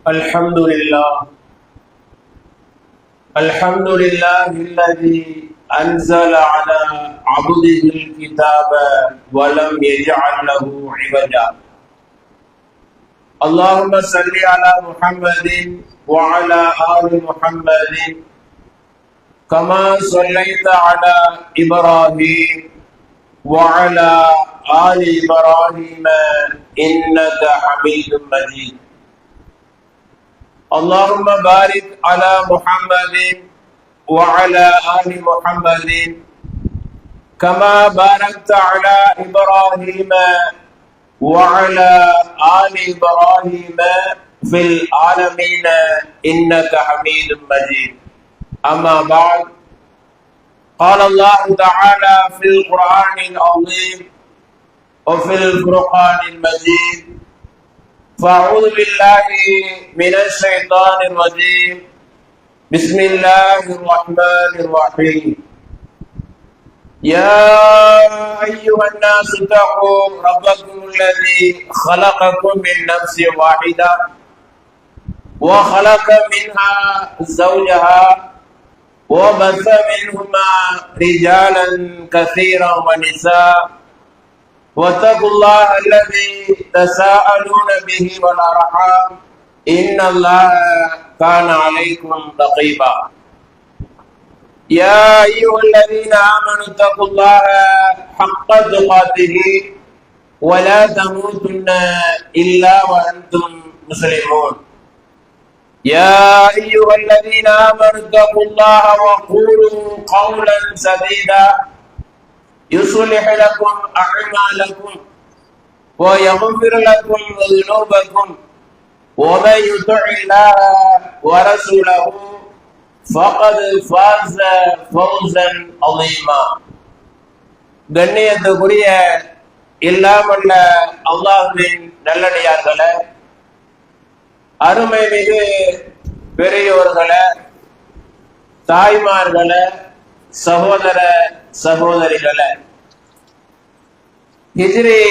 الحمد لله الذي أنزل على عبده الكتاب ولم يجعل له عوجا. اللهم صل على محمد وعلى آل محمد كما صليت على إبراهيم وعلى آل إبراهيم إنك حميد مجيد. اللهم بارك على محمد وعلى آل محمد كما باركت على إبراهيم وعلى آل إبراهيم في العالمين إنك حميد مجيد. أما بعد، قال الله تعالى في القرآن العظيم وفي الفرقان المجيد: فأعوذ بالله من الشيطان الرجيم، بسم الله الرحمن الرحيم. يا أيها الناس اتقوا ربكم الذي خلقكم من نفس واحدة وخلق منها زوجها وبث منهما رجالا كثيرا ونساء واتقوا الله الذي تساءلون به والأرحام إن الله كان عليكم رقيبا. يا أيها الذين آمنوا اتقوا الله حق تقاته ولا تموتن إلا وأنتم مسلمون. يا أيها الذين آمنوا اتقوا الله وقولوا قولا سديدا يصلح لكم أعمالكم ويغفر لكم ذنوبكم ومن يطع الله ورسوله فقد فاز فوزا عظيما. கண்ணியத்துக்குரிய இல்லாமல்ல அல்லாஹ்வின் நல்லடியார்களே, அருமை மிகு பெரியோர்களே, தாய்மார்களே, சகோதர சகோதரிகளே, ஹிஜ்ரி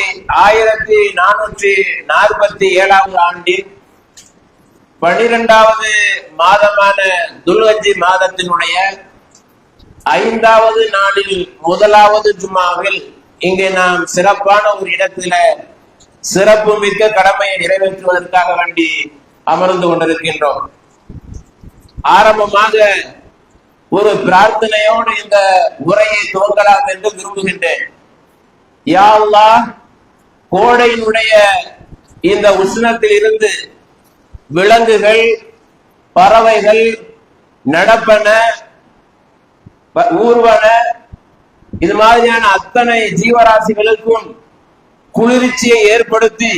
1447 ஆண்டின் 12வது மாதமான துல்ஹஜ் மாதத்தினுடைய 5வது நாளில் 1வது ஜும்மாவில் இங்கே நாம் சிறப்பான ஒரு இடத்துல சிறப்பு மிக்க கடமையை நிறைவேற்றுவதற்காக வேண்டி அமர்ந்து கொண்டிருக்கின்றோம். ஆரம்பமாக ஒரு பிரார்த்தனையோடு இந்த உரையை துவங்கலாம் என்று விரும்புகின்றேன். யா அல்லாஹ், கோடையினுடைய இந்த உஷ்ணத்தில் இருந்து விலங்குகள், பறவைகள், நடப்பன, ஊர்வன, இது மாதிரியான அத்தனை ஜீவராசிகளுக்கும் குளிர்ச்சியை ஏற்படுத்தி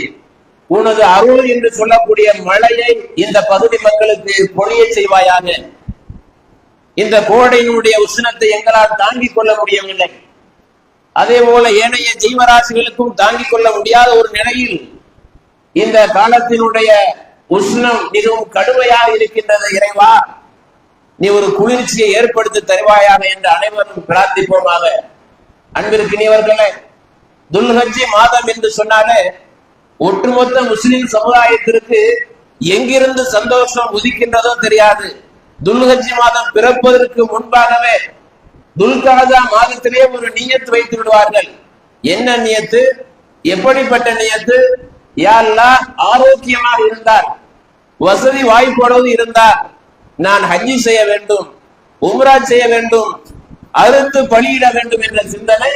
உனது அருள் என்று சொல்லக்கூடிய மழையை இந்த பகுதி மக்களுக்கு பொழிய செய்வாயாக. இந்த கோடையினுடைய உஷ்ணத்தை எங்களால் தாங்கிக் கொள்ள முடியவில்லை. அதே போல ஏனைய ஜீவராசிகளுக்கும் தாங்கிக் கொள்ள முடியாத ஒரு நிலையில் இந்த காலத்தினுடைய உஷ்ணம் மிகவும் கடுமையாக இருக்கின்றது. இறைவா, நீ ஒரு குளிர்ச்சியை ஏற்படுத்தி தருவாயாக என்று அனைவரும் பிரார்த்திப்போமாக. அன்பிற்கினியவர்களே, துல்ஹஜ் மாதம் என்று சொன்னாலே ஒட்டுமொத்த முஸ்லிம் சமுதாயத்திற்கு எங்கிருந்து சந்தோஷம் உதிக்கின்றதோ தெரியாது. துல்ஹஜ் மாதம் பிறப்பதற்கு முன்பாகவே துல்காதா மாதத்திலே ஒரு நியத்து வைத்து விடுவார்கள். என்ன நியத்து? எப்படிப்பட்ட நியத்து? யா அல்லாஹ், ஆரோக்கியமாக இருந்தார், வசதி வாய்ப்போடு இருந்தார், நான் ஹஜ்ஜி செய்ய வேண்டும், உம்ரா செய்ய வேண்டும், அறுத்து பலியிட வேண்டும் என்ற சிந்தனை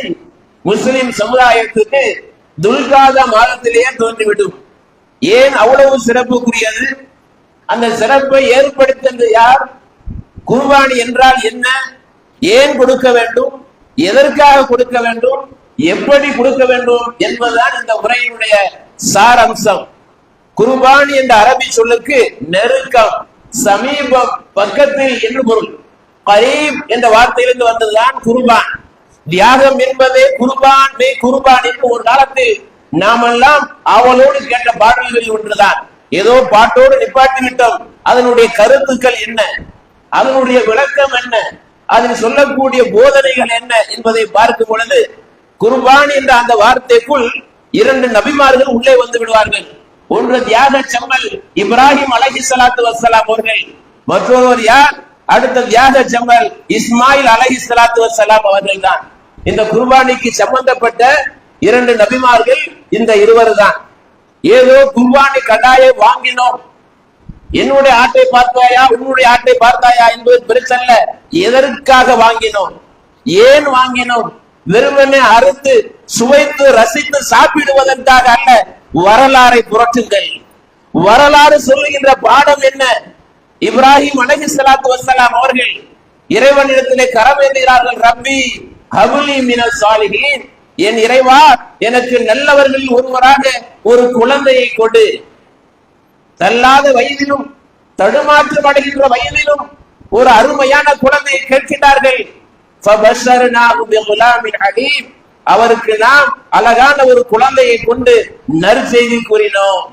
முஸ்லிம் சமுதாயத்துக்கு துல்காதா மாதத்திலேயே தோன்றிவிடும். ஏன் அவ்வளவு சிறப்புக்குரியது? அந்த சிறப்பை ஏற்படுத்தியது யார்? குர்பானி என்றால் என்ன? ஏன் கொடுக்க வேண்டும்? எதற்காக கொடுக்க வேண்டும்? எப்படி கொடுக்க வேண்டும் என்பதுதான் இந்த உரையினுடைய சாரம்சம். குர்பானி என்ற அரபி சொல்லுக்கு நெருக்கம், சமீபம், பக்கத்தில் என்று பொருள். கரீப் என்ற வார்த்தையிலிருந்து வந்ததுதான் குர்பான். தியாகம் என்பதே குர்பான் என்று ஒரு காலத்தில் நாமெல்லாம் அவளோடு கேட்ட பாடல்களில் ஒன்றுதான். ஏதோ பாட்டோடு நிப்பாட்டி விட்டோம். அதனுடைய கருத்துக்கள் என்ன, அதனுடைய விளக்கம் என்ன, அதில் சொல்லக்கூடிய போதனைகள் என்ன என்பதை பார்க்கும் பொழுது குர்பான் என்ற அந்த வார்த்தைக்குள் இரண்டு நபிமார்கள் உள்ளே வந்து விடுவார்கள். ஒன்று தியாக செம்மல் இப்ராஹிம் அலைஹிஸ்ஸலாத்து வஸ்ஸலாம் அவர்கள், மற்றொருவர் யார்? அடுத்த தியாக செம்மல் இஸ்மாயில் அலைஹிஸ்ஸலாத்து வஸ்ஸலாம் அவர்கள் தான். இந்த குர்பானிக்கு சம்பந்தப்பட்ட 2 நபிமார்கள் இந்த இருவர் தான். ஏதோ குர்பானி கடாயை வாங்கினோம், என்னுடைய ஆட்டை பார்த்தாயா உன்னுடைய ஆட்டை பார்த்தாயா என்பது பிரச்சனை. எதற்காக வாங்கினோம், ஏன் வாங்கினோம்? வெறுமனே அறுத்து சுவைத்து ரசித்து சாப்பிடுவதற்காக அல்ல. வரலாறை புரட்டுங்கள். வரலாறு சொல்லுகின்ற பாடம் என்ன? இப்ராஹிம் அலைஹிஸ்ஸலாத்து வஸ்ஸலாம் அவர்கள் இறைவனிடத்திலே கரமேந்துகிறார்கள். ரப்பி ஹப்லி மினஸ் சாலிஹீன், என் இறைவா எனக்கு நல்லவர்களில் ஒருவராக ஒரு குழந்தையை கொடு. தள்ளாத வயதிலும் தடுமாற்றம் அடைகின்ற வயதிலும் ஒரு அருமையான குழந்தையை கேட்கிறார்கள். அவருக்கு நாம் அழகான ஒரு குழந்தையை கொண்டு நற்செய்தி கூறினோம்.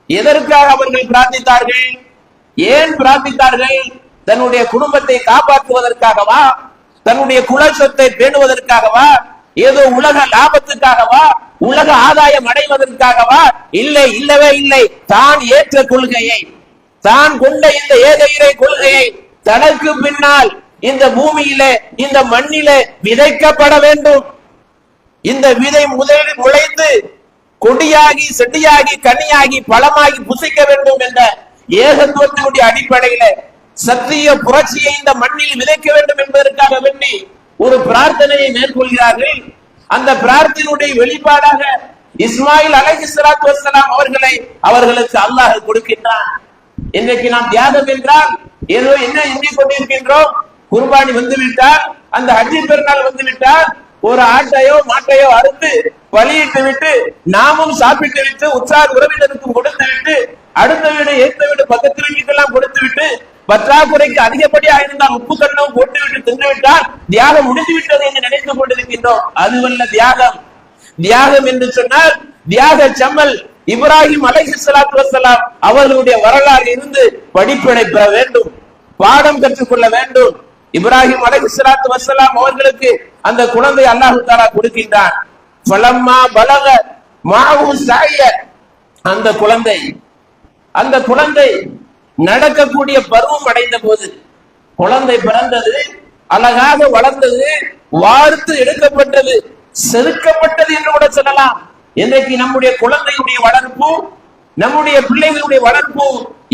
எதற்காக அவர்கள் பிரார்த்தித்தார்கள்? ஏன் பிரார்த்தித்தார்கள்? தன்னுடைய குடும்பத்தை காப்பாற்றுவதற்காகவா? தன்னுடைய குலசத்தை பேணுவதற்காகவா? ஏதோ உலக லாபத்துக்காகவா? உலக ஆதாயம் அடைவதற்காகவா? இல்லை, இல்லவே இல்லை. தான் ஏற்ற கொள்கையை, தான் கொண்ட இந்த ஏக கொள்கையை தனக்கு பின்னால் இந்த பூமியிலே இந்த மண்ணிலே விதைக்கப்பட வேண்டும். இந்த விதை முதலில் முளைத்து கொடியாகி செடியாகி கனியாகி பழமாகி புசிக்க வேண்டும் என்ற ஏகத்துவத்தினுடைய அடிப்படையில சத்திய புரட்சியை இந்த மண்ணில் விதைக்க வேண்டும் என்பதற்காக வேண்டி ஒரு பிரார்த்தனையை மேற்கொள்கிறார்கள். அந்த பிரார்த்தனையுடைய வெளிப்பாடாக இஸ்மாயில் அலைஹிஸ்ஸலாத்து வஸ்ஸலாம் அவர்களை அவர்களுக்கு அல்லாஹ் கொடுக்கின்றான். இன்றைக்கு நாம் தியாகம் என்றால் ஏதோ என்ன எண்ணிக் கொண்டிருக்கின்றோம்? குர்பானி வந்துவிட்டால், அந்த ஹஜ்ஜி பெருநாள் வந்துவிட்டால் ஒரு ஆட்டையோ மாட்டையோ அறுத்து பலியிட்டு விட்டு நாமும் சாப்பிட்டு விட்டு உற்றார் உறவினருக்கும் கொடுத்து விட்டு அடுத்த வீடு ஏற்ற வீடு பக்கத்து வீட்டுக்கெல்லாம் கொடுத்து விட்டு பற்றாக்குறைக்கு அதிகப்படியாக இருந்தால் உப்பு கண்ணம் போட்டு விட்டு தின்று விட்டால் தியாகம் முடிந்து விட்டது என்று நினைத்துக் கொண்டிருக்கின்றோம். அதுவல்ல தியாகம். தியாகம் என்று சொன்னால் தியாக செம்மல் இப்ராஹிம் அலைஹிஸ்ஸலாத்து வஸ்ஸலாம் அவர்களுடைய வரலாறு இருந்து படிப்பினை பெற வேண்டும், பாடம் கற்றுக்கொள்ள வேண்டும். இப்ராஹிம் அலைஹிஸ்ஸலாத்து வஸ்ஸலாம் அவர்களுக்கு அந்த குழந்தை அல்லாஹ் தஆலா கொடுக்கின்றான். ஃபலம்மா பலக மாஹு ஸாய, அந்த குழந்தை நடக்கக்கூடிய பருவம் அடைந்த போது, குழந்தை பிறந்தது, அழகாக வளர்ந்தது, வார்த்து எடுக்கப்பட்டது, செதுக்கப்பட்டது என்று கூட சொல்லலாம். இன்றைக்கு நம்முடைய குழந்தையுடைய வளர்ப்பு, நம்முடைய பிள்ளைகளுடைய வளர்ப்பு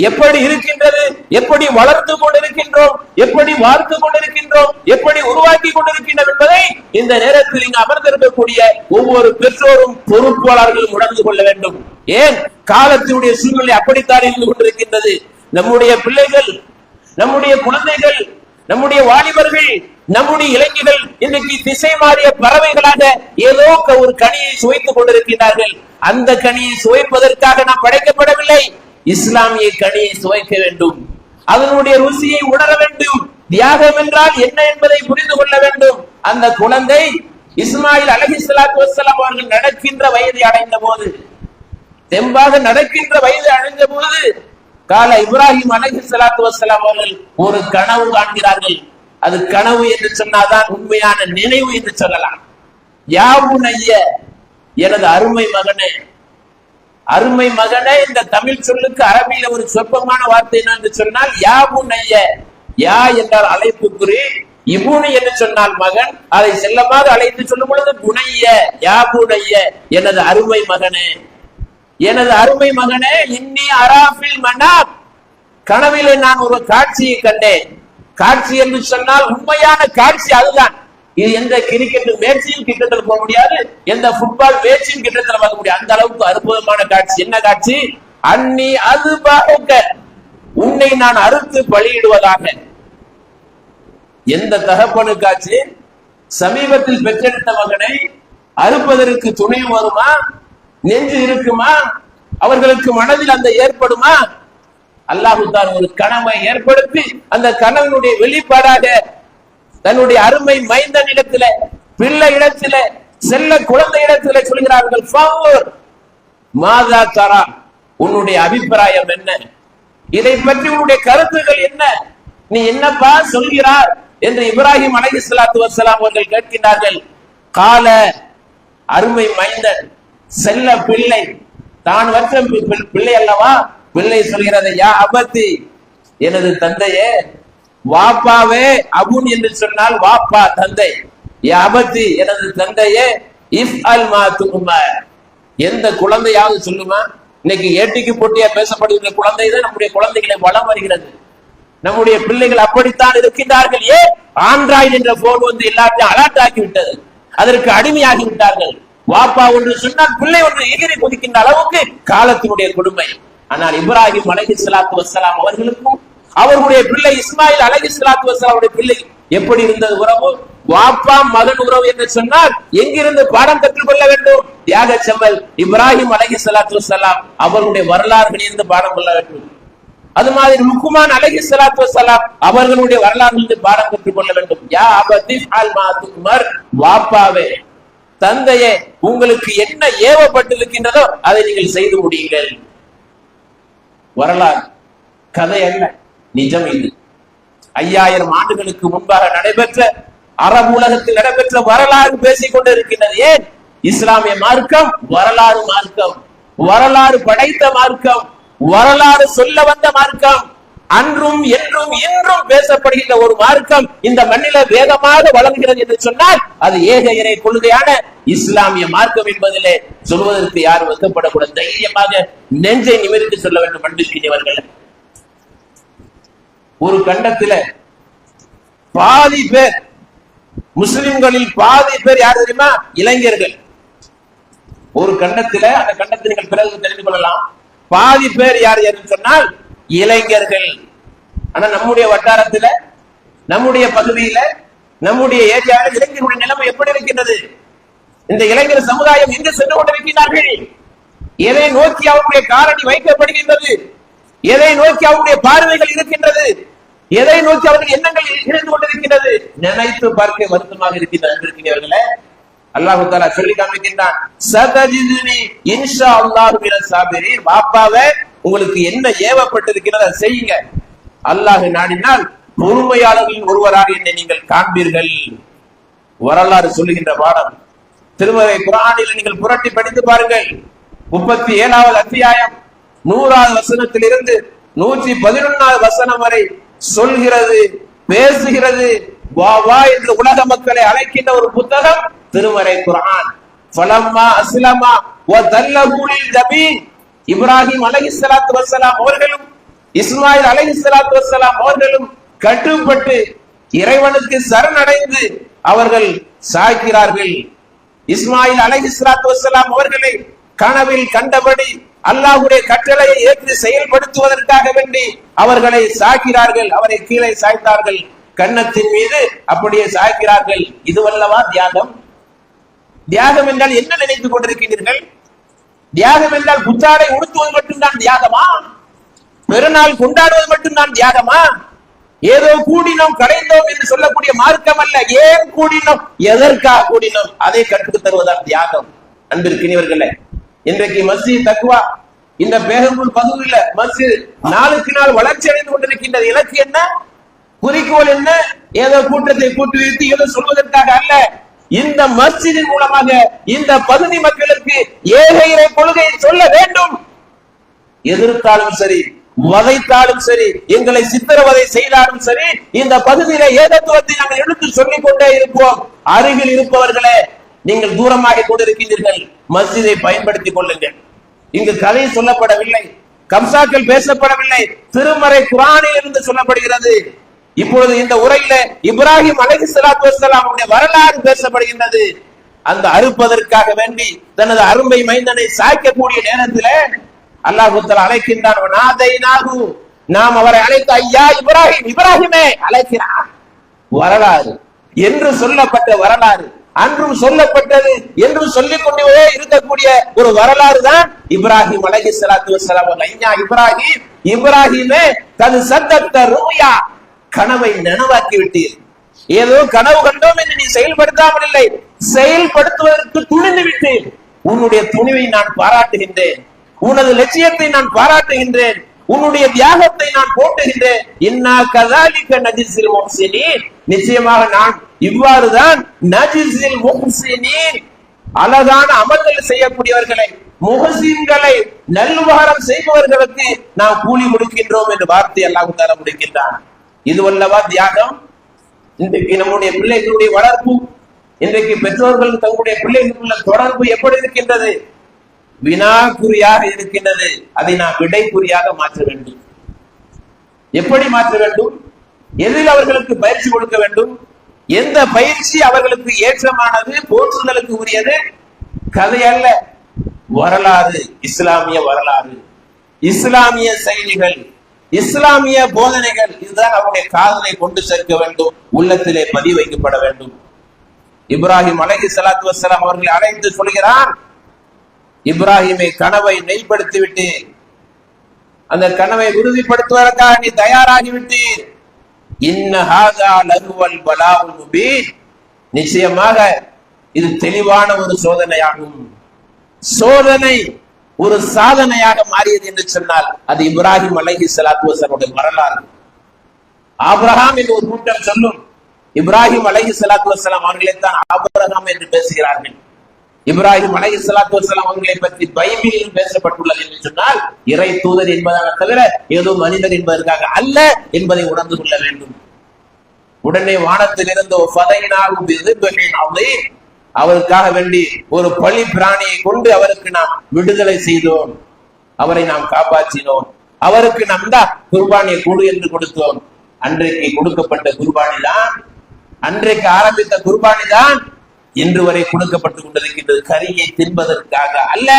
எப்படி இருக்கின்றது, எப்படி வளர்த்து கொண்டிருக்கின்றோம், எப்படி வார்த்து கொண்டிருக்கின்றோம், எப்படி உருவாக்கி கொண்டிருக்கின்றோம் என்பதை இந்த நேரத்தில் இங்கு அமர்ந்திருக்கக்கூடிய ஒவ்வொரு பெற்றோரும் பொறுப்பாளர்களும் உணர்ந்து கொள்ள வேண்டும். ஏன் காலத்தினுடைய சூழ்நிலை அப்படித்தான் இருந்து கொண்டிருக்கின்றது. நம்முடைய பிள்ளைகள், நம்முடைய குழந்தைகள், நம்முடைய வாலிபர்கள், நம்முடைய இளைஞர்கள் இன்றைக்கு திசை மாறிய பறவைகளாக ஏதோ ஒரு கனியை சுவைத்துக் கொண்டிருக்கிறார்கள். அந்த கனியை சுவைப்பதற்காக நாம் படைக்கப்படவில்லை. இஸ்லாமிய கனியை சுவைக்க வேண்டும், அதனுடைய ருசியை உணர வேண்டும். தியாகம் என்றால் என்ன என்பதை புரிந்து கொள்ள வேண்டும். அந்த குழந்தை இஸ்மாயில் அலைஹிஸ்ஸலாத்து வஸ்ஸலாம் அவர்கள் நடக்கின்ற வயதை அடைந்த போது, தெம்பாக நடக்கின்ற வயது அடைந்த போது, கால இப்ராஹிம் அலைஹிஸ்ஸலாத்து வஸ்ஸலாம் அவர்கள் ஒரு கனவு காண்கிறார்கள். அது கனவு என்று சொன்னாதான் உண்மையான நினைவு என்று சொல்லலாம். யாவுனைய, எனது அருமை மகனே. அருமை மகனே இந்த தமிழ் சொல்லுக்கு அரபியில ஒரு சொற்பமான வார்த்தை என்று சொன்னால் யாவுனைய. யா என்றால் அழைப்புக்குறி, இபுனி என்று சொன்னால் மகன். அதை செல்லமாக அழைத்து சொல்லும் பொழுது புனைய, யாவுனைய, எனது அருமை மகனே, எனது அருமை மகனே. இன்னி அராஃபில் மனாம், கனவிலே நான் ஒரு காட்சியை கண்டேன். காட்சி என்று சொன்னால் உண்மையான காட்சி அதுதான். இது எந்த கிரிக்கெட் மேட்சியும் கிட்டத்தில் போக முடியாது, எந்த ஃபுட்பால் மேட்சியும் கிட்டத்தில் பார்க்க முடியாது. அந்த அளவுக்கு அற்புதமான காட்சி. என்ன காட்சி? அன்னி அது பாக்க, உன்னை நான் அறுத்து பலியிடுவதாக. எந்த தகப்பனுக்காச்சு சமீபத்தில் பெற்றெடுத்த மகனை அறுப்பதற்கு துணை வருமா? நெஞ்சு இருக்குமா? அவர்களுக்கு மனதில் அந்த ஏற்படுமா? அல்லாஹ் தான் ஒரு கனவை ஏற்படுத்தி அந்த கனவினுடைய வெளிப்பாடாக தன்னுடைய அருமை மைந்தனிடத்தில, பிள்ளை இடத்தில, செல்ல குழந்தை இடத்தில சொல்கிறார்கள், மாதா தரா, உன்னுடைய அபிப்பிராயம் என்ன? இதை பற்றி உன்னுடைய கருத்துகள் என்ன? நீ என்னப்பா சொல்கிறார் என்று இப்ராஹிம் அலைஹிஸ்ஸலாத்து வஸ்ஸலாம் அவர்கள் கேட்கிறார்கள். கால, அருமை மைந்தன், செல்ல பிள்ளை, தான் வற்ற பிள்ளை அல்லவா, பிள்ளை சொல்கிறது யா அபத்தி, எனது தந்தையே. வாப்பாவே அபுன் என்று சொன்னால் வாப்பா தந்தை. யா அபத்தி, எனது தந்தையே. இஃப் அல் மா துமர், எந்த குழந்தையாவது சொல்லுமா? இன்னைக்கு ஏட்டிக்கு போட்டியா பேசப்படுகிற குழந்தை தான் நம்முடைய குழந்தைகளை வளம் வருகிறது. நம்முடைய பிள்ளைகள் அப்படித்தான் இருக்கின்றார்கள். ஏன்? ஆண்ட்ராய்டு என்ற போன் வந்து எல்லாத்தையும் அலர்ட் ஆக்கி விட்டது, அதற்கு அடிமையாகி விட்டார்கள். வாப்பா ஒன்று சொன்னால் பிள்ளை ஒன்று எகிரி குதிக்கின்ற அளவுக்கு காலத்தினுடைய கொடுமை. ஆனால் இப்ராஹிம் அலைஹிஸ்ஸலாத்து வஸ்ஸலாம் அவர்களுக்கும் அவர்களுடைய பிள்ளை இஸ்மாயில் அலைஹிஸ்ஸலாத்து வஸ்ஸலாமுடைய பிள்ளை எப்படி இருந்தது உறவு? வாப்பா மகன் உறவு என்று சொன்னால் எங்கிருந்து பாடம் கற்றுக்கொள்ள வேண்டும்? தியாக செம்மல் இப்ராஹிம் அலைஹிஸ்ஸலாத்து வஸ்ஸலாம் அவர்களுடைய வரலாறுகளில் இருந்து பாடம் கொள்ள வேண்டும். அது மாதிரி லுக்மான் அலைஹிஸ்ஸலாத்து வஸ்ஸலாம் அவர்களுடைய வரலாறுகளிலிருந்து பாடம் கற்றுக்கொள்ள வேண்டும். யா அபதி ஃஅல் மா துமர், வாப்பாவே தந்தையே உங்களுக்கு என்ன ஏவப்பட்டிருக்கின்றதோ அதை நீங்கள் செய்து முடியுங்கள். வரலாறு கதை அல்ல, நிஜம். இது 5000 ஆண்டுகளுக்கு முன்பாக நடைபெற்ற அரபு உலகத்தில் நடைபெற்ற வரலாறு பேசிக் கொண்டிருக்கின்றது. ஏன்? இஸ்லாமிய மார்க்கம் வரலாறு மார்க்கம், வரலாறு படைத்த மார்க்கம், வரலாறு சொல்ல வந்த மார்க்கம், அன்றும் என்றும் இன்றும் பேசப்படுகின்ற ஒரு மார்க்கம் இந்த மண்ணில வேகமாக வளர்கிறது என்று சொன்னால் அது ஏக இறை கொள்கையான இஸ்லாமிய மார்க்கம் என்பதிலே சொல்வதற்கு யாரும் வெட்கப்படக்கூடாது. தைரியமாக நெஞ்சை நிமிர்ந்து சொல்ல வேண்டும். அன்பிற்கினியவர்கள், ஒரு கண்டத்துல பாதி பேர், முஸ்லிம்களில் பாதி பேர் யார் தெரியுமா? இளைஞர்கள். ஒரு கண்டத்துல, அந்த கண்டத்தை நீங்கள் பிறகு தெரிந்து கொள்ளலாம். பாதி பேர் யார் என்று சொன்னால் இளைஞர்கள். ஆனா நம்முடைய வட்டாரத்துல, நம்முடைய பகுதியில, நம்முடைய ஏரியாவில் இளைஞர்களுடைய நிலைமை எப்படி இருக்கின்றது? இந்த இளைஞர் சமுதாயம் எங்கு சென்று கொண்டிருக்கிறார்கள்? எதை நோக்கி அவருடைய காலடி வைக்கப்படுகின்றது? எதை நோக்கி அவருடைய பார்வைகள் இருக்கின்றது? எதை நோக்கி அவர்கள் எண்ணங்கள் இருந்து கொண்டிருக்கிறது? நினைத்து பார்க்க வருத்தமாக இருக்கின்றவர்களே. அல்லாஹ் தஆலா சொல்லி காமிக்கின்றான், சதஜிதுனி இன்ஷா அல்லாஹ் மினஸ் சாபிரீன், வாப்பாவே உங்களுக்கு என்ன ஏவப்பட்டிருக்கிறதோ அதை செய்யுங்க. அல்லாஹ் நாடினால் பொறுமையாளர்களின் ஒருவராக என்னை நீங்கள் காண்பீர்கள். வரலாறு சொல்லுகின்ற பாடம் திருமறை குர்ஆனில் நீங்கள் புரட்டி படித்து பாருங்கள். 37வது அத்தியாயம் 100வது வசனத்திலிருந்து 111வது வசனம் வரை சொல்கிறது, பேசுகிறது. வா வா என்று உலக மக்களை அழைக்கின்ற ஒரு புத்தகம் திருமறை குர்ஆன். ஃபலம்மா அஸ்லமா வ தல்லஹு லில் ஜபீன், இப்ராஹிம் அலைஹிஸ்ஸலாத்து வஸ்ஸலாம் அவர்களும் இஸ்மாயில் அலைஹிஸ்ஸலாத்து வஸ்ஸலாம் அவர்களும் கட்டுப்பட்டு இறைவனுக்கு சரணடைந்து அவர்கள் சாய்க்கிறார்கள். இஸ்மாயில் அலைஹிஸ்ஸலாத்து வஸ்ஸலாம் அவர்களை கனவில் கண்டபடி அல்லாஹ்வுடைய கட்டளையை ஏற்று செயல்படுத்துவதற்காக வேண்டி அவர்களை சாய்க்கிறார்கள். அவரை கீழே சாய்த்தார்கள், கன்னத்தின் மீது அப்படியே சாய்க்கிறார்கள். இதுவல்லவா தியாகம்? தியாகம் என்றால் என்ன நினைத்துக் கொண்டிருக்கிறீர்கள்? தியாகம் என்றால் புத்தாடை உடுத்துவது மட்டும்தான் தியாகமா? பெருநாள் கொண்டாடுவது மட்டும்தான் தியாகமா? ஏதோ கூடினோம் கலைந்தோம் என்று சொல்லக்கூடிய மார்க்கம் அல்ல. ஏன் கூடினோம், எதற்காக கூடினோம், அதை கற்றுத் தருவதால் தியாகம். அன்பிற்கினியவர்களே, இன்றைக்கு மஸ்ஜித் தக்வா இந்த பேகம்பூர் பகுதியில் மஸ்ஜித் நாளுக்கு நாள் வளர்ச்சி அடைந்து கொண்டிருக்கின்றது. இலக்கு என்ன, குறிக்கோள் என்ன? ஏதோ கூட்டத்தை கூட்டி வைத்து ஏதோ சொல்வதற்காக அல்ல. இந்த மஸ்ஜிதின் மூலமாக இந்த பகுதி மக்களுக்கு ஏக இறை கொள்கையை சொல்ல வேண்டும். எதிர்த்தாலும் சரி, வதைத்தாலும் சரி, எங்களை சித்திரவதை செய்தாலும் சரி, இந்த பகுதியில ஏகத்துவத்தை நாங்கள் எடுத்து சொல்லிக் கொண்டே இருப்போம். அருகில் இருப்பவர்களே, நீங்கள் தூரமாக கொண்டிருக்கிறீர்கள், மஸ்ஜிதை பயன்படுத்திக் கொள்ளுங்கள். இங்கு கதை சொல்லப்படவில்லை, கம்சாக்கள் பேசப்படவில்லை, திருமறை குர்ஆனில் இருந்து சொல்லப்படுகிறது. இப்பொழுது இந்த உரையில இப்ராஹிம் அலைஹிஸ்ஸலாத்து வஸ்ஸலாமுடைய வரலாறு பேசப்படுகின்றது. அந்த அறுப்பதற்காக வேண்டி தனது அருமை மைந்தனை சாய்க்கக்கூடிய நேரத்தில் அல்லாஹ் தஆலா அழைக்கின்றான். நாம் அவரை அழைத்த ஐயா இப்ராஹிம், இப்ராஹிமே அழைக்கிறார். வரலாறு என்று சொல்லப்பட்ட வரலாறு, அன்றும் சொல்லப்பட்டது என்றும் சொல்லிக் கொண்டே இருக்கக்கூடிய ஒரு வரலாறு தான் இப்ராஹிம் அலைஹிஸ்ஸலாத்து வஸ்ஸலாம். ஐயா இப்ராஹிம், இப்ராஹிமே தது சத்தத்த ருயா, கனவை நனவாக்கி விட்டீர். ஏதோ கனவு கண்டோம் என்று நீ செயல்படுத்தாமல் இல்லை, செயல்படுத்துவதற்கு துணிந்து விட்டேன். உன்னுடைய துணிவை நான் பாராட்டுகின்றேன், உனது லட்சியத்தை நான் பாராட்டுகின்றேன், உன்னுடைய தியாகத்தை நான் போட்டுகின்றேன். இன்னா கஸாலிக நஜ்ஸில் முஹ்ஸினீன், நிச்சயமாக நான் இவ்வாறுதான் நஜ்ஸில் முஹ்ஸினீன், அழகான அமல்கள் செய்யக்கூடியவர்களை, முஹ்சின்களை நல்லுபகாரம் செய்பவர்களுக்கு நாம் கூலி கொடுக்கின்றோம் என்று வார்த்தை அல்லாஹ் தஆலா முடிக்கின்றான். இது வல்லவா தியாகம். இன்றைக்கு நம்முடைய பிள்ளைகளுடைய வளர்ப்பு, இன்றைக்கு பெற்றோர்கள் தங்களுடைய பிள்ளைகளுக்குள்ள தொடர்பு எப்படி இருக்கின்றது? வினாக்குறியாக இருக்கின்றது. அதை நாம் விடைக்குறியாக மாற்ற வேண்டும். எப்படி மாற்ற வேண்டும்? எதில் அவர்களுக்கு பயிற்சி கொடுக்க வேண்டும்? எந்த பயிற்சி அவர்களுக்கு ஏற்றமானது, போற்றுதலுக்கு உரியது? கதை அல்ல, வரலாறு, இஸ்லாமிய வரலாறு, இஸ்லாமிய செய்திகள், இஸ்லாமிய போதனைகள். இதுதான் அவருடைய காதலை கொண்டு சேர்க்க வேண்டும், உள்ளத்திலே பதிவு வைக்கப்பட வேண்டும். இப்ராஹிம் அலைஹிஸ்ஸலாத்து வஸ்ஸலாம் அவர்களை அழைத்து சொல்கிறான், இப்ராஹிமை கனவை நெய்ப்படுத்திவிட்டு அந்த கனவை உறுதிப்படுத்துவதற்காக நீ தயாராகிவிட்டீர். இன்ன ஹாதா லஹுவல் பலாஉல் முபீன், நிச்சயமாக இது தெளிவான ஒரு சோதனையாகும். சோதனை ஒரு சாதனையாக மாறியது என்று சொன்னால் அது இப்ராஹிம் அலைஹிஸ்ஸலாத்து வஸ்ஸலாமுடைய வரலாறு. ஆபிரகாம் என்று ஒரு கூட்டம் சொல்லும், இப்ராஹிம் அலைஹிஸ்ஸலாத்து வஸ்ஸலாம் அவர்களை தான் ஆபிரகாம் என்று பேசுகிறார்கள். இப்ராஹிம் அலைஹிஸ்ஸலாத்து வஸ்ஸலாம் அவர்களை பற்றி பைபிளில் பேசப்பட்டுள்ளது என்று சொன்னால் இறை தூதர் என்பதாக தவிர ஏதோ மனிதர் என்பதற்காக அல்ல என்பதை உணர்ந்து கொள்ள வேண்டும். உடனே வானத்தில் இருந்து அவருக்காக வேண்டி ஒரு பலி பிராணியை கொண்டு அவருக்கு நாம் விடுதலை செய்தோம், அவரை நாம் காப்பாற்றினோம், அவருக்கு நாம் தான் குர்பானியை கொடு என்று கொடுத்தோம். அன்றைக்கு கொடுக்கப்பட்ட குர்பானி தான், அன்றைக்கு ஆரம்பித்த குர்பானி தான் இன்று வரை கொடுக்கப்பட்டுக் கொண்டிருக்கின்றது. கரியை தின்பதற்காக அல்ல,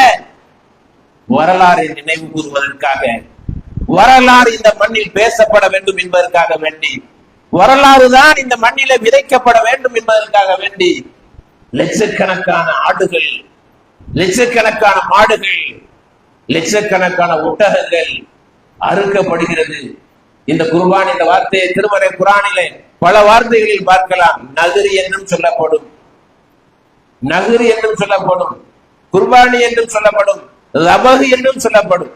வரலாறை நினைவு கூறுவதற்காக, வரலாறு இந்த மண்ணில் பேசப்பட வேண்டும் என்பதற்காக வேண்டி, வரலாறு தான் இந்த மண்ணில விதைக்கப்பட வேண்டும் என்பதற்காக வேண்டி லட்சக்கணக்கான ஆடுகள், லட்சக்கணக்கான மாடுகள், லட்சக்கணக்கான ஒட்டகங்கள் அறுக்கப்படுகிறது. இந்த குர்பான் என்ற வார்த்தையை திருமறை குர்ஆனிலே பல வார்த்தைகளில் பார்க்கலாம். நகரி என்றும் சொல்லப்படும், நகரி என்றும் சொல்லப்படும், குர்பானி என்றும் சொல்லப்படும், ரபஹ் என்றும் சொல்லப்படும்.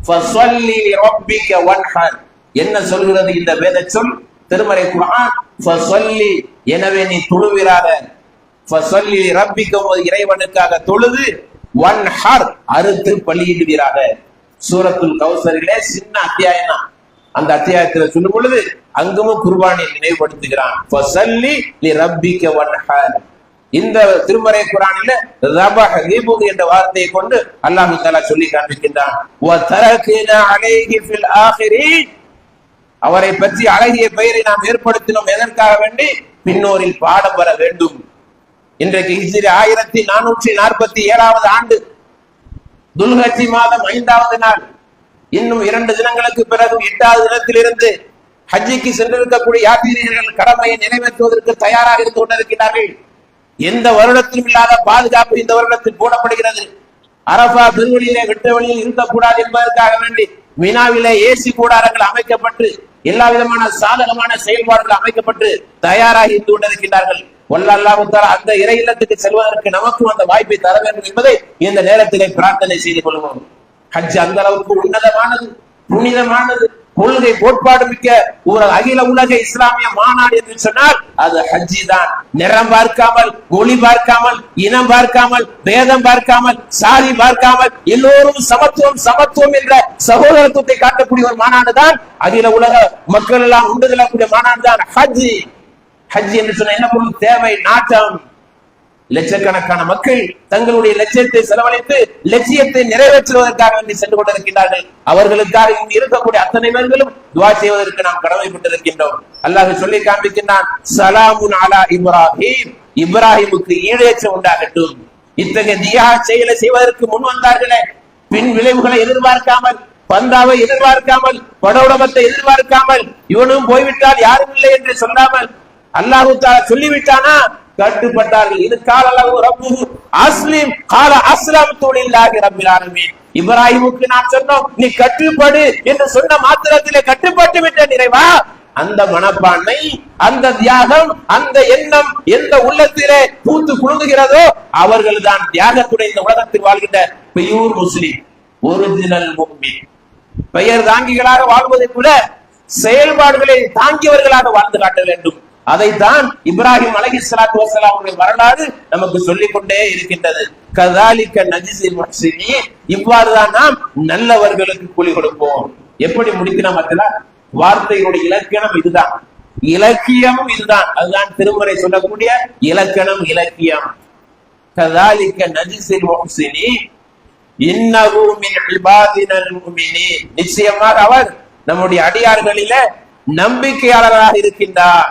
ஃபஸல்லி லிரப்பிக வன்ஹர் என்ன சொல்கிறது இந்த வேத சொல்? திருமறை குர்ஆன் ஃபஸல்லி, எனவே நீ தொழுவீராக, ஃபஸல்லி லிரப்பிக இறைவனுக்காக தொழுது, வன்ஹர் அறுத்து பலியிடுவீராக. சூரத்துல் கௌசரிலே சின்ன அத்தியாயம் தான். அந்த அத்தியாயத்தில் சொல்லும் பொழுது அங்கமும் குர்பானியை நினைவுபடுத்துகிறான். ஃபஸல்லி லிரப்பிக வன்ஹர். இந்த திருமறை குர்ஆனில ரபஹ் ரிபுக் என்ற வார்த்தையை கொண்டு அல்லாஹ் தஆலா சொல்லி காண்பிக்கின்றான். வ தரக்னா அலைஹி ஃபில் ஆகிரீன், அவரை பற்றி அழகிய பெயரை நாம் ஏற்படுத்தினோம். எதற்காக வேண்டி? பின்னோரில் பாடம் வர வேண்டும். இன்றைக்கு ஹிஜ்ரி 1447 ஆண்டு, துல்ஹஜ் மாதம் 5வது நாள், இன்னும் 2 தினங்களுக்கு பிறகு 8வது தினத்திலிருந்து ஹஜ்ஜிக்கு சென்றிருக்கக்கூடிய யாத்ரீகர்கள் கடமையை நிறைவேற்றுவதற்கு தயாராக இருந்து கொண்டிருக்கிறார்கள். எந்த வருடத்திலும் இல்லாத பாதுகாப்பு இந்த வருடத்தில் போடப்படுகிறது. அரபா பெருவெளியிலே வெட்ட வழியில் இருக்கக்கூடாது என்பதற்காக வேண்டி மினாவிலே ஏசி கூடாரங்கள் அமைக்கப்பட்டு எல்லா விதமான சாதகமான செயல்பாடுகள் அமைக்கப்பட்டு தயாராகி இருந்து கொண்டிருக்கிறார்கள். அல்லாஹ் தஆலா அந்த இறை இல்லத்துக்கு செல்வதற்கு நமக்கும் அந்த வாய்ப்பை தர வேண்டும் என்பதை இந்த நேரத்திலே பிரார்த்தனை செய்து கொள்வோம். ஹஜ் அந்த அளவுக்கு உன்னதமானது, புனிதமானது, கொள்கை கோட்பாடு மிக்க ஒரு அகில உலக இஸ்லாமிய மாநாடு என்று சொன்னால் அது ஹஜ்ஜி தான். நிறம் பார்க்காமல், மொழி பார்க்காமல், இனம் பார்க்காமல், பேதம் பார்க்காமல், சாதி பார்க்காமல் எல்லோரும் சமத்துவம் சமத்துவம் என்ற சகோதரத்துவத்தை காட்டக்கூடிய ஒரு மாநாடு தான், அகில உலக மக்கள் எல்லாம் உண்டு கொள்ளக்கூடிய மாநாடு தான் ஹஜ்ஜி. ஹஜ் என்று சொன்ன என்ன பொருள்? தேவை, நாட்டம். லட்சக்கணக்கான மக்கள் தங்களுடைய லட்சியத்தை செலவழித்து லட்சியத்தை நிறைவேற்றுவதற்காக வேண்டி சென்று கொண்டிருக்கிறார்கள். அவர்களுக்காக இங்கு இருக்கக்கூடிய அத்தனை பேர்களும் துஆ செய்வதற்கு நாம் கடமைப்பட்டிருக்கின்றோம். அல்லாஹ் சொல்லி காண்பிக்கின்றான், ஸலாமுன் அலா இப்ராஹிம், இப்ராஹிமுக்கு ஈடேற்றம் உண்டாகட்டும். இத்தகைய தியாக செயலை செய்வதற்கு முன் வந்தார்களே, பின் விளைவுகளை எதிர்பார்க்காமல், பந்தாவை எதிர்பார்க்காமல், படோடபத்தை எதிர்பார்க்காமல், இவனும் போய்விட்டால் யாரும் இல்லை என்று சொல்லாமல் அல்லாஹ் தஆலா சொல்லிவிட்டானா கட்டுப்பட்டார்கள். இது காலலஹு ரப்புஹு அஸ்லிம் கால அஸ்லம்து லில்லாஹி ரப்பில் ஆலமீன். இப்ராஹிமுக்கு நாம் சொன்னோம், நீ கட்டுப்படு என்று சொன்ன மாத்திரத்திலே கட்டுப்பட்டு விட்ட நிறைவா, அந்த மனப்பான்மை, அந்த தியாகம், அந்த எண்ணம் எந்த உள்ளத்திலே பூத்து குலுங்குகிறதோ அவர்கள் தான் தியாகத்துடைய இந்த உலகத்தில் வாழ்கின்ற பியூர் முஸ்லிம், ஒரிஜினல் முஃமின். பெயர் தாங்கிகளாக வாழ்வதை கூட செயல்பாடுகளை தாங்கியவர்களாக வாழ்ந்து காட்ட வேண்டும். அதைத்தான் இப்ராஹிம் அலைஹிஸ்ஸலாத்து வஸ்ஸலாம் அவருடைய வரலாறு நமக்கு சொல்லிக் கொண்டே இருக்கின்றது. கதாலிக்க நஜிஸில் முஹ்சினீன், இவ்வாறுதான் நாம் நல்லவர்களுக்கு கூலி கொடுப்போம். எப்படி முடிக்கணும் மக்களா? வார்த்தையுடைய இலக்கணம் இதுதான், இலக்கியமும் இதுதான். அதுதான் திருமறை சொல்லக்கூடிய இலக்கணம், இலக்கியம். கதாலிக்க நஜிஸில் முஹ்சினீன் இன்னஹு மின் இபாதினல் முஃமினீன், நிச்சயமாக அவர் நம்முடைய அடியார்களில நம்பிக்கையாளராக இருக்கின்றார்.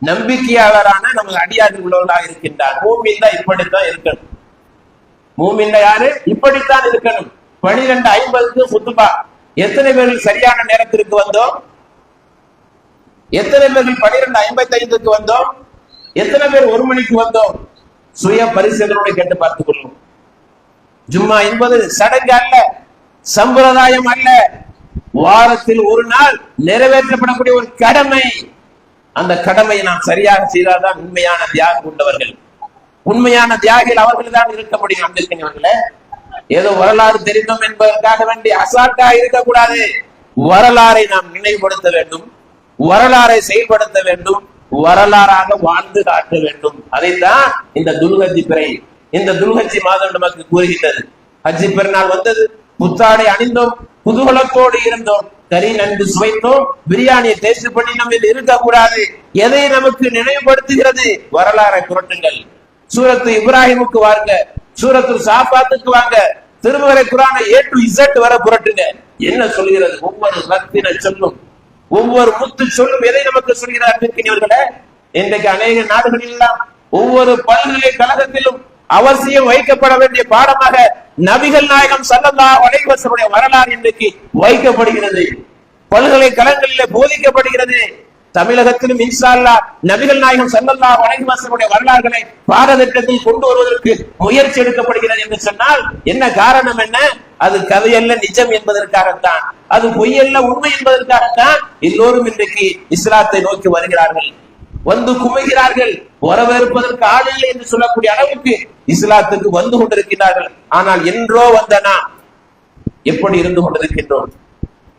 நம்பிக்கையாளரான நமது அடியார்கள் உள்ளவர்களாக இருக்கின்றார். மூமின் தான் இப்படித்தான் இருக்கணும். மூமின் யாரு? இப்படித்தான் இருக்கணும். 12:50 குத்துபா. எத்தனை பேர்கள் சரியான நேரத்திற்கு வந்தோம்? எத்தனை பேர்கள் 12:55 வந்தோம்? எத்தனை பேர் 1 மணிக்கு வந்தோம்? சுய பரிசோதனை கேட்டு பார்த்துக் கொள்ளும். ஜும்மா என்பது சடங்கு அல்ல, சம்பிரதாயம் அல்ல, வாரத்தில் ஒரு நாள் நிறைவேற்றப்படக்கூடிய ஒரு கடமை. அந்த கடமையை நாம் சரியாக செய்தால்தான் உண்மையான தியாகம் கொண்டவர்கள். உண்மையான தியாகிகள் அவர்கள் தான் இருக்க முடியும். அன்பிற்கினியவர்களே, ஏதோ வரலாறு தெரிந்தோம் என்பதற்காக வேண்டி அசால்ட்டாக இருக்கக்கூடாது. வரலாறை நாம் நினைவுபடுத்த வேண்டும், வரலாறை செயல்படுத்த வேண்டும், வரலாறாக வாழ்ந்து காட்ட வேண்டும். அதைத்தான் இந்த துல்ஹஜ் பிறை, இந்த துல்ஹஜ் மாதம் நமக்கு கூறுகின்றது. ஹஜ்ஜி பெருநாள் வந்தது, புத்தாடை அணிந்தோம், குதூகலத்தோடு இருந்தோம், கறி நன்கு சுவைத்தோம், பிரியாணியை டேஸ்ட் பண்ணி நம்ம இருக்கக்கூடாது. எதை நமக்கு நினைவுபடுத்துகிறது? வரலாறை புரட்டுங்கள். சூரத்து இப்ராஹிமுக்கு வாங்க, சூரத்து சாபாத்துக்கு வாங்க, திருமறை குர்ஆனை A to Z வர புரட்டுங்க. என்ன சொல்கிறது? ஒவ்வொரு ரத்தின சொல்லும், ஒவ்வொரு முத்து சொல்லும் எதை நமக்கு சொல்கிறார்கள்? இன்றைக்கு அநேக நாடுகளில் எல்லாம் ஒவ்வொரு பல்கலைக்கழகத்திலும் அவசியம் வைக்கப்பட வேண்டிய பாடமாக நபிகள் நாயகம் ஸல்லல்லாஹு அலைஹி வஸல்லம் வரலாறு இன்றைக்கு வைக்கப்படுகிறது, பல்கலைக்கழகங்களிலே போதிக்கப்படுகிறது. தமிழகத்திலும் இன்ஷா அல்லாஹ் நபிகள் நாயகம் ஸல்லல்லாஹு அலைஹி வஸல்லம் வரலாறுகளை பாடத்திட்டத்தில் கொண்டு வருவதற்கு முயற்சி எடுக்கப்படுகிறது என்று சொன்னால் என்ன காரணம்? என்ன? அது கதையல்ல, நிஜம் என்பதற்காகத்தான், அது பொய்யல்ல, உண்மை என்பதற்காகத்தான் எல்லோரும் இன்றைக்கு இஸ்லாத்தை நோக்கி வருகிறார்கள், வந்து குமைகிறார்கள். வரவேற்பதற்கு ஆள் இல்லை என்று சொல்லக்கூடிய அளவுக்கு இஸ்லாத்துக்கு வந்து கொண்டிருக்கிறார்கள். ஆனால் என்றோ வந்தனா எப்படி இருந்து கொண்டிருக்கின்றோம்?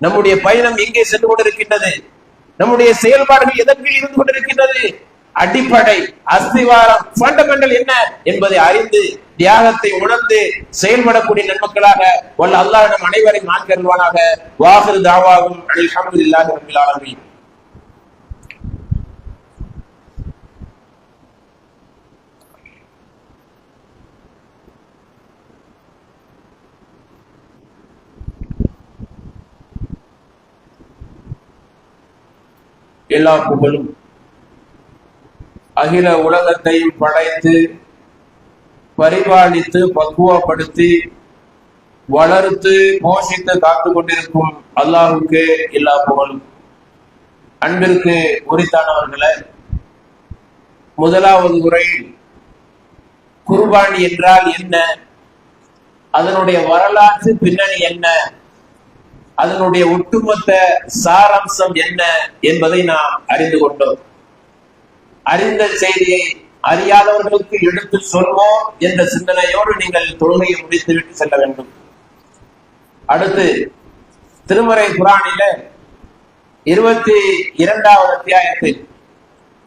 நம்முடைய பயணம் எங்கே சென்று கொண்டிருக்கின்றது? நம்முடைய செயல்பாடுகள் எதற்கு இருந்து கொண்டிருக்கின்றது? அடிப்படை, அஸ்திவாரம், ஃபண்டமெண்டல் என்ன என்பதை அறிந்து தியாகத்தை உணர்ந்து செயல்படக்கூடிய நன்மக்களாக வல்ல அல்லாஹ் நம் அனைவரையும் ஆக்கியருள்வானாக. வாஹிரு தாவாகும் அல்ஹம்துலில்லாஹி ரப்பில் ஆலமீன். எல்லா புகழும் அகில உலகத்தையும் படைத்து பரிபாலித்து பக்குவப்படுத்தி வளர்த்து போஷித்து காத்து கொண்டிருக்கும் அல்லாஹ்வுக்கு எல்லா புகழும். அன்பிற்கு உரித்தானவர்களே, முதலாவது முறை குர்பானி என்றால் என்ன, அதனுடைய வரலாற்று பின்னணி என்ன, அதனுடைய ஒட்டுமொத்த சாராம்சம் என்ன என்பதை நாம் அறிந்து கொண்டோம். அறிந்த செய்தியை அறியாதவர்களுக்கு எடுத்து சொல்வோம் என்ற சிந்தனையோடு நீங்கள் தொழுகையை முடித்துவிட்டு செல்ல வேண்டும். அடுத்து திருமறை குர்ஆனில 22வது அத்தியாயத்தில்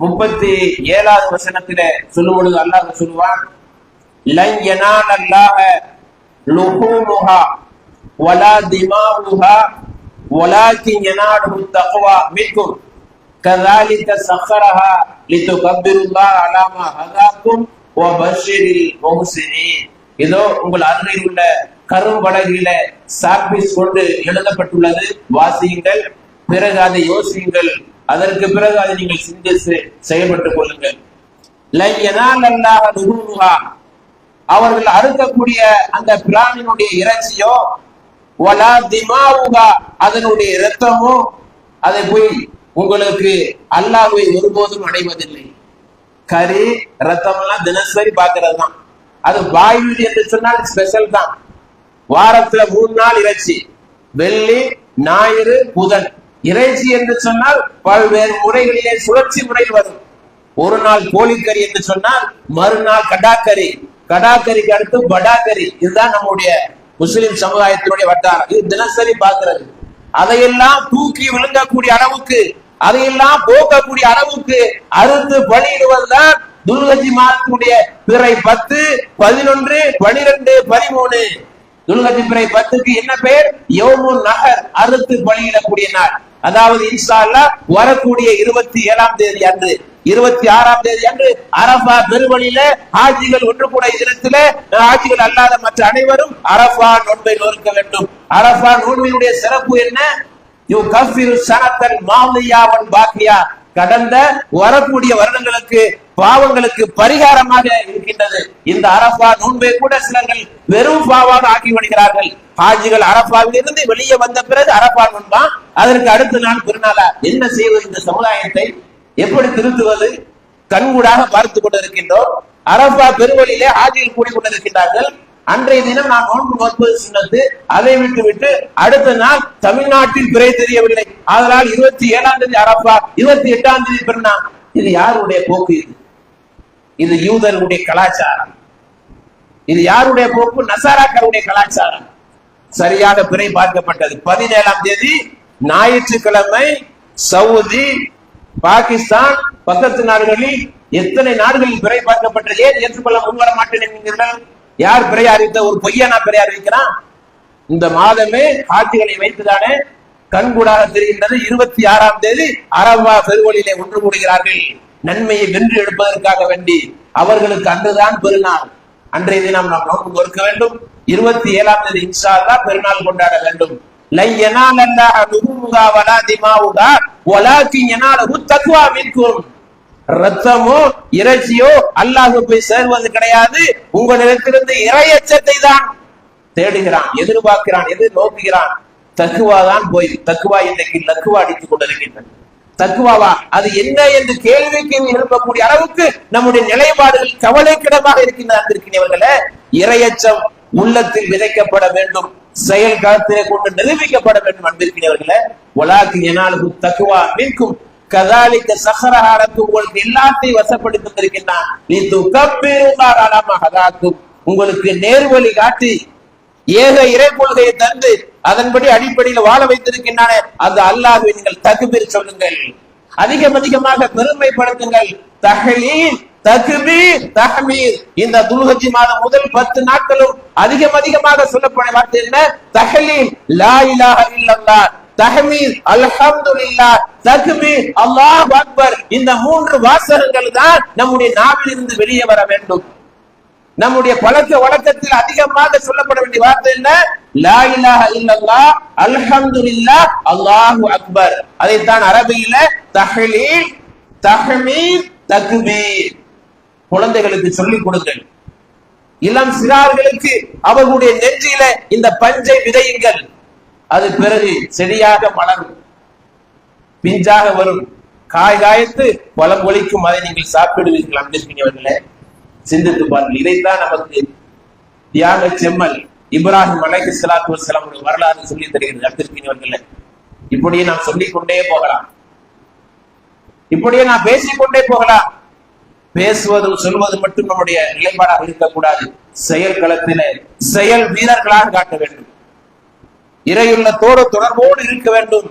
37வது வசனத்திலே சொல்லும் பொழுது அல்லாஹ் சொல்வான், லன் யனாலல்லாஹ லுஹூமுஹா வலா திமாஉஹா வலாக்கின் யனாலுஹு தக்வா மின்கும் கذلك சக்கரஹா லிதுகப்பிருல்லாஹ அலா மா ஹதாக்கும் வபஷிரில் முஹ்சினீன். இதோ உங்கள் அருகில் உள்ள கரும்பலகையில சாக்பீஸ் கொண்டு எழுதப்பட்டுள்ளது, வாசியுங்கள், பிறகு அதை யோசியுங்கள், அதற்கு பிறகு அதை நீங்கள் சிந்தித்து செயல்பட்டுக் கொள்ளுங்கள். லன் யனாலல்லாஹ லுஹூமுஹா, அவர்கள் அறுக்கக்கூடிய அந்த பிராணியினுடைய இறைச்சியோ, வலா திமாஉஹா, அதனுடைய இரத்தமோ, அதை போய் உங்களுக்கு அல்லாஹ்வை ஒருபோதும் அடைவதில்லை. கறி ரத்தம் எல்லாம் தினசரி பார்க்கிறது தான். அது வாய்வு என்று சொன்னால் ஸ்பெஷல் தான். வாரத்துல 3 நாள் இறைச்சி, வெள்ளி, ஞாயிறு, புதன். இறைச்சி என்று சொன்னால் பல்வேறு முறைகளிலே சுழற்சி முறையில் வரும். ஒரு நாள் கோழிக்கறி என்று சொன்னால் மறுநாள் கடாக்கறி, கடாக்கறிக்கு அடுத்து படாக்கறி. இதுதான் நம்முடைய முஸ்லிம் சமுதாயத்தினுடைய வட்டாரம். இது தினசரி பார்க்கிறது. அதையெல்லாம் தூக்கி விழுங்கக்கூடிய அளவுக்கு அதையெல்லாம் போக்கக்கூடிய அளவுக்கு அறுத்து பலியிடுவதுதான் துல்ஹஜ் மாதத்தினுடைய பிறை 10, 11, 12, 13. துல்ஹஜ் பிறை 10க்கு என்ன பெயர்? யௌமுன் நஹர், அறுத்து பலியிடக்கூடிய நாள். அதாவது இன்ஷா அல்லாஹ் வரக்கூடிய 27ஆம் தேதி அன்று, 26ஆம் தேதி அன்று அரஃபா பெருவழியில ஹாஜிகள் ஒன்று கூட தினத்தில ஹாஜிகள் அல்லாத மற்ற அனைவரும் அரஃபா நோன்பை நோக்க வேண்டும். அரஃபா நோன்பினுடைய சிறப்பு என்ன? யுகஃபிரு ஸனத்தல் மாதியா வல் பாக்கியா, கடந்த வரக்கூடிய வருடங்களுக்கு பாவங்களுக்கு பரிகாரமாக இருக்கின்றது. இந்த அரஃபா நோன்பை கூட சிலர்கள் வெறும் பாவாக ஆக்கி விடுகிறார்கள். ஹாஜிகள் அரஃபாவில் இருந்து வெளியே வந்த பிறகு அரஃபா நோன்பா, அதற்கு அடுத்த நாள் பெருநாளா? என்ன செய்வது? இந்த சமுதாயத்தை எப்படி திருத்துவது? கண்கூடாக பார்த்து கொண்டிருக்கின்றோம். அரஃபா பெருவழியிலே ஹாஜிகள் கூடிக்கொண்டிருக்கின்றார்கள். அன்றைய தினம் நான் நோன்பு நோற்பது சுன்னத்து, அதை விட்டு அடுத்த நாள் தமிழ்நாட்டில் பிறை தெரியவில்லை, அதனால் 27ஆம் தேதி அரஃபா, 28ஆம் தேதி பெருநாள். இது யாருடைய போக்கு? இது யூதர்களுடைய கலாச்சாரம். இது யாருடைய போக்கு? நசாராக்களுடைய கலாச்சாரம். சரியாக பிறை பார்க்கப்பட்டது 17ஆம் தேதி ஞாயிற்றுக்கிழமை. சவுதி, பாகிஸ்தான், பக்கத்து நாடுகளில் எத்தனை நாடுகளில் பிறை பார்க்கப்பட்டது? ஏன் ஏற்றுக்கொள்ள முன்வர மாட்டேன் என்கிறீர்கள்? யார் பிறை அறிவித்த? ஒரு பொய்யனா பிறை அறிவிக்கிறான்? இந்த மாதமே காட்சிகளை வைத்துதானே கண்கூடாக தெரிகின்றது. 26ஆம் தேதி அரஃபா பெருவழியிலே ஒன்று கூடுகிறார்கள், நன்மையை வென்று எடுப்பதற்காக வேண்டி. அவர்களுக்கு அன்றுதான் பெருநாள். அன்றைய தினம் நாம் நோன்பு நோக்க வேண்டும். 27ஆம் தேதி இன்ஷா அல்லாஹ் பெருநாள் கொண்டாட வேண்டும். லை யனாலல்லாஹு லுஹூமுஹா வலா திமாவுஹா வலாக்கின் யனாலுஹு தக்வா மின்கும். ரத்தமோ இறைச்சியோ அல்லாஹ்வுக்கு போய் சேர்வது கிடையாது. உங்களிடத்திலிருந்து இறையச்சத்தை தான் தேடுகிறான், எதிர்பார்க்கிறான், எதிர்நோக்குகிறான். தக்குவா தான் போய், தக்குவா இன்றைக்கு லக்குவா அடித்துக் கொண்டிருக்கின்றன. தக்குவாவா? அது என்ன என்று கேள்விக்கு எழுப்பக்கூடிய அளவுக்கு நம்முடைய நிலைப்பாடுகள் கவலைக்கிடமாக இருக்கின்றவர்களே. இறையச்சம் உள்ளத்தில் விதைக்கப்பட வேண்டும், செயல் களத்திலே கொண்டு நிரூபிக்கப்பட வேண்டும். அன்பிருக்கிறவர்களே, வலாக்கி யனாலுஹு தக்வா மின்கும் கதாலிக்க சஹரஹாரத்து, உங்களுக்கு எல்லாத்தையும் வசப்படுத்தி தந்திருக்கின்றான். நீ துகப்பிருல்லாஹ் அலா மா ஹதாக்கும், உங்களுக்கு நேர்வழி காட்டி ஏக இறை கொள்கையை தந்து அதன்படி அடிப்படையில் வாழ வைத்திருக்கின்றானே அந்த அல்லாஹ்வை நீங்கள் தக்பீர் சொல்லுங்கள், அதிகமாக பெருமைப்படுத்துங்கள். தஹ்லீல், தக்பீர், தஹ்மீத். இந்த துல்ஹஜ் மாதம் முதல் 10 நாட்களும் அதிகமாக சொல்லப்பட வார்த்தை என்ன? தஹ்லீல், லா இலாஹ இல்லல்லாஹ், தஹ்மீத், அல்ஹம்துலில்லாஹ், தக்பீர், அல்லாஹு அக்பர். இந்த 3 வாசகங்கள் தான் நம்முடைய நாவில் இருந்து வெளியே வர வேண்டும். நம்முடைய பழக்க வழக்கத்தில் அதிகமாக சொல்லப்பட வேண்டிய வார்த்தை என்ன? லா இலாஹ இல்லல்லாஹ், அல்ஹம்துலில்லாஹ், அல்லாஹு அக்பர். அதைத்தான் அரபியில தஹ்லீல், தஹ்மீத், தக்பீர். குழந்தைகளுக்கு சொல்லிக் கொடுங்கள். இளம் சிறார்களுக்கு அவர்களுடைய நெஞ்சில இந்த பஞ்சை விதையுங்கள். அது பிறகு செடியாக மலரும், பிஞ்சாக வரும், காய்த்து பழம் ஒலிக்கும். அதை நீங்கள் சாப்பிடுவீர்கள். அன்பிற்கினியவர்களே, சிந்தித்து பாருங்கள். இதைத்தான் நமக்கு தியாக செம்மல் இப்ராஹிம் அலைஹிஸ்ஸலாத்து வஸ்ஸலாம் வரலாறு சொல்லி தருகிறது. அன்பிற்கினியவர்களே, இப்படியே நாம் சொல்லிக் கொண்டே போகலாம், இப்படியே நாம் பேசிக்கொண்டே போகலாம். பேசுவதும் சொல்வது மட்டும் நம்முடைய நிலைப்பாடாக இருக்கக்கூடாது. செயல் களத்திலே செயல் வீரர்களாக காட்ட வேண்டும். இறையுள்ளத்தோடு தொடர்போடு இருக்க வேண்டும்.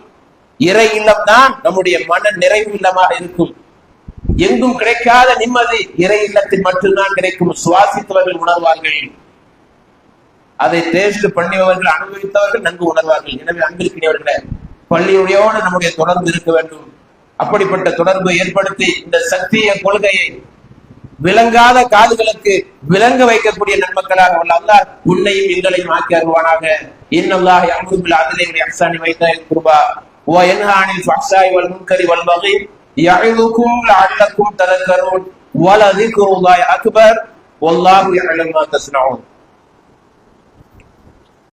இறை இல்லம் தான் நம்முடைய மன நிறைவு இல்லமாக இருக்கும். எங்கும் கிடைக்காத நிம்மதி இறை இல்லத்தில் மட்டும்தான் கிடைக்கும். சுவாசித்தவர்கள் உணர்வார்கள், அதை டேஸ்ட் பண்ணியவர்கள், அனுபவித்தவர்கள் நன்கு உணர்வார்கள். எனவே அன்பிற்கினியவர்களே, பள்ளியோடு நம்முடைய தொடர்பு இருக்க வேண்டும். அப்படிப்பட்ட தொடர்பை ஏற்படுத்தி இந்த சத்திய கொள்கையை விளங்காத காதுகளுக்கு விளங்க வைக்கக்கூடிய நன்மக்களாக அல்லாஹ் உன்னையும் எங்களையும் ஆக்கி அருள்வானாக. இன்னல்லாஹ் யஅமுரு பில் அத்லி வல் இஹ்சானி வ ஈதாஇல் குர்பா வ யன்ஹா அனில் ஃபஹ்ஷாஇ வல் முன்கரி வல் பகி யஇதுக்கும் லஅல்லக்கும் ததக்கரூன் வ லذிக்ருல்லாஹி அக்பர் வல்லாஹு யஅலமு மா தஸ்னஊன்.